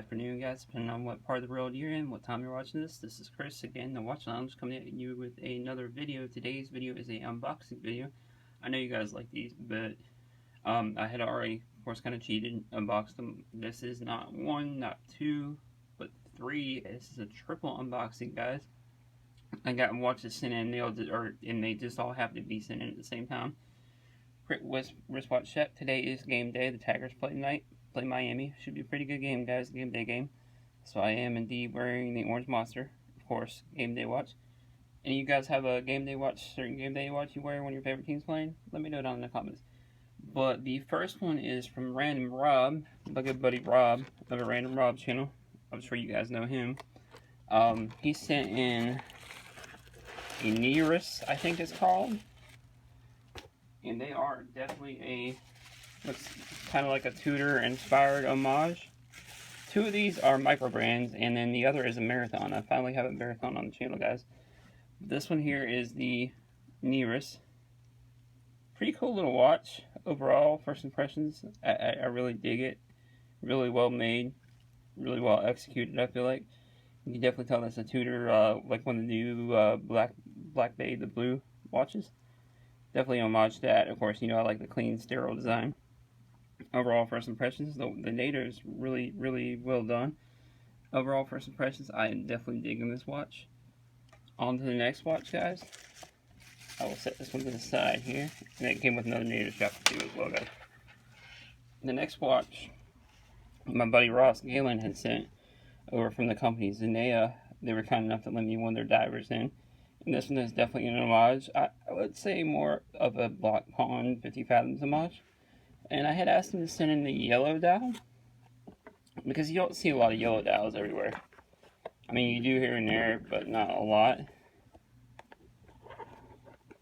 afternoon, guys, depending on what part of the world you're in, what time you're watching this. This is Chris again, the Watch Lounge, coming at you with another video. Today's video is a unboxing video. I know you guys like these, but I had already, of course, kind of cheated, unboxed them. This is not one, not two, but three. This is a triple unboxing, guys. I got watches sent in, and they just all have to be sent in at the same time. Quick wristwatch check. Today is game day. The Tigers play tonight. Play Miami. Should be a pretty good game, guys. Game day game. So I am indeed wearing the Orange Monster, of course, game day watch. Any of you guys have a game day watch, certain game day watch you wear when your favorite team's playing? Let me know down in the comments. But the first one is from Random Rob, my good buddy Rob of a Random Rob channel. I'm sure you guys know him. He sent in a Nearest, I think it's called. And they are definitely looks kind of like a Tudor inspired homage. Two of these are micro brands, and then the other is a Marathon. I finally have a Marathon on the channel, guys. This one here is the Nearest. Pretty cool little watch overall. First impressions, I really dig it. Really well made, really well executed. I feel like you can definitely tell that's a Tudor, like one of the new Black Bay, the blue watches. Definitely homage to that. Of course, you know I like the clean, sterile design. Overall first impressions, the nadir is really, really well done. Overall first impressions, I am definitely digging this watch. On to the next watch, guys. I will set this one to the side here. And it came with another nadir strap too as well, guys. The next watch, my buddy Ross Galen had sent over from the company Zenea. They were kind enough to lend me one of their divers in. And this one is definitely an homage. I would say more of a Black Pawn 50 Fathoms homage. And I had asked him to send in the yellow dial, because you don't see a lot of yellow dials everywhere. I mean, you do here and there, but not a lot.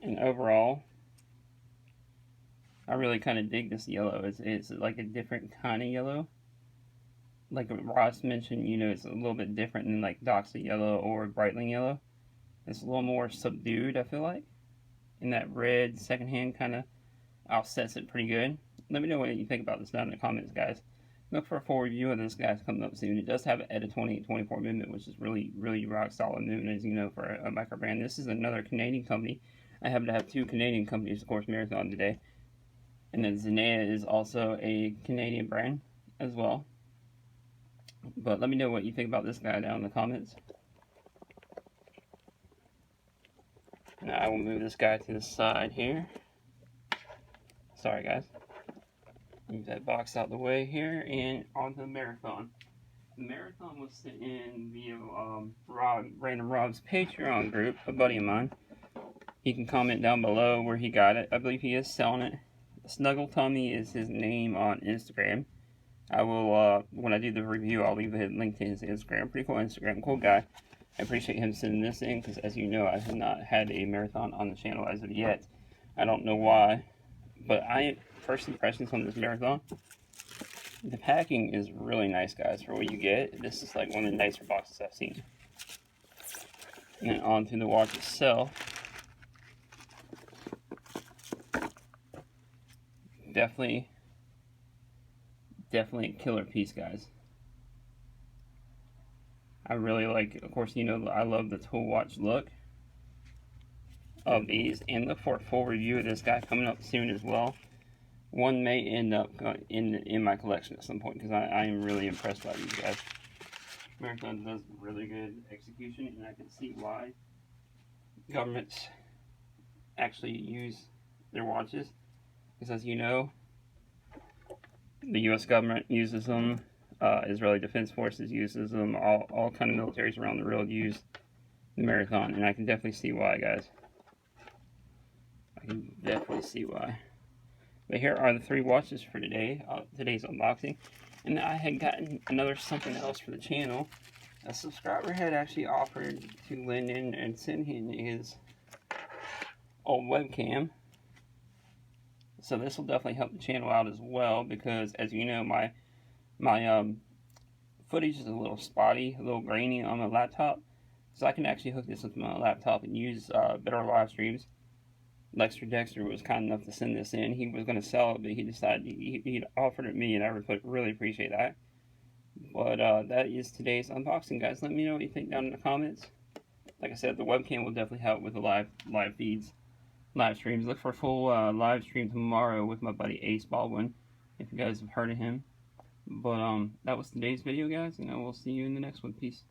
And overall, I really kind of dig this yellow. It's like a different kind of yellow. Like Ross mentioned, you know, it's a little bit different than like Doxa yellow or Breitling yellow. It's a little more subdued, I feel like. And that red secondhand kind of offsets it pretty good. Let me know what you think about this down in the comments, guys. Look for a full review of this, guys, coming up soon. It does have an ETA 2824 movement, which is really, really rock solid movement, as you know, for a micro brand. This is another Canadian company. I happen to have two Canadian companies, of course, Marathon today. And then Zenea is also a Canadian brand as well. But let me know what you think about this guy down in the comments. Now I will move this guy to the side here. Sorry, guys. Move that box out of the way here, and onto the Marathon. The Marathon was sent in via Random Rob's Patreon group, a buddy of mine. He can comment down below where he got it. I believe he is selling it. Snuggle Tummy is his name on Instagram. I will, when I do the review, I'll leave a link to his Instagram. Pretty cool Instagram, cool guy. I appreciate him sending this in, because as you know, I have not had a Marathon on the channel as of yet. I don't know why, but first impressions on this Marathon, the packing is really nice, guys, for what you get. This is like one of the nicer boxes I've seen. And on to the watch itself. Definitely a killer piece, guys. I really like, of course, you know, I love the tool watch look of these, and look for a full review of this guy coming up soon as well. One may end up in my collection at some point, because I am really impressed by these guys. Marathon does really good execution, and I can see why governments actually use their watches. Because as you know, the U.S. government uses them, Israeli Defense Forces uses them, all kind of militaries around the world use the Marathon, and I can definitely see why, guys. I can definitely see why. But here are the three watches for today, today's unboxing. And I had gotten another something else for the channel. A subscriber had actually offered to lend in and send him his old webcam. So this will definitely help the channel out as well, because as you know, my footage is a little spotty, a little grainy on my laptop. So I can actually hook this into my laptop and use better live streams. Lexter Dexter was kind enough to send this in. He was going to sell it, but he decided he'd offered it me, and I really appreciate that. But that is today's unboxing, guys. Let me know what you think down in the comments. Like I said, the webcam will definitely help with the live feeds, live streams. Look for a full live stream tomorrow with my buddy Ace Baldwin, if you guys have heard of him. But that was today's video, guys, and I will see you in the next one. Peace.